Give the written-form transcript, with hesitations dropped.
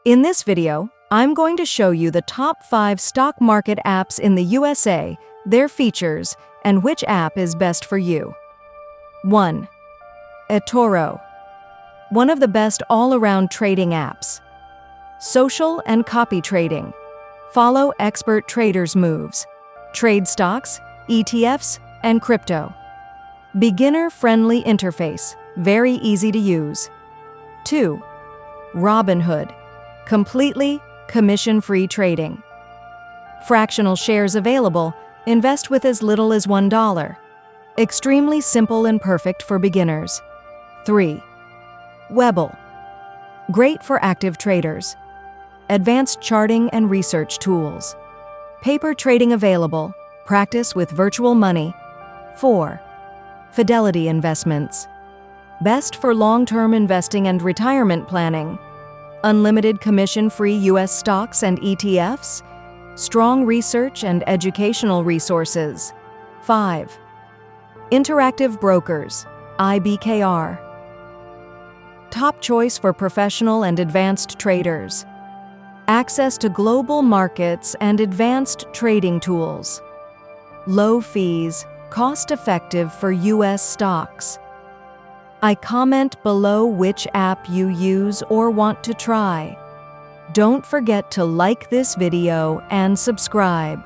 In this video, I'm going to show you the top 5 stock market apps in the USA, their features, and which app is best for you. 1. eToro. One of the best all-around trading apps. Social and copy trading. Follow expert traders' moves. Trade stocks, ETFs, and crypto. Beginner-friendly interface, very easy to use. 2. Robinhood. Completely commission-free trading. Fractional shares available, invest with as little as $1. Extremely simple and perfect for beginners. 3. Webull. Great for active traders. Advanced charting and research tools. Paper trading available, practice with virtual money. 4. Fidelity Investments. Best for long-term investing and retirement planning. Unlimited commission-free U.S. stocks and ETFs. Strong research and educational resources. 5. Interactive Brokers, IBKR. Top choice for professional and advanced traders. Access to global markets and advanced trading tools. Low fees, cost-effective for U.S. stocks. I comment below which app you use or want to try. Don't forget to like this video and subscribe.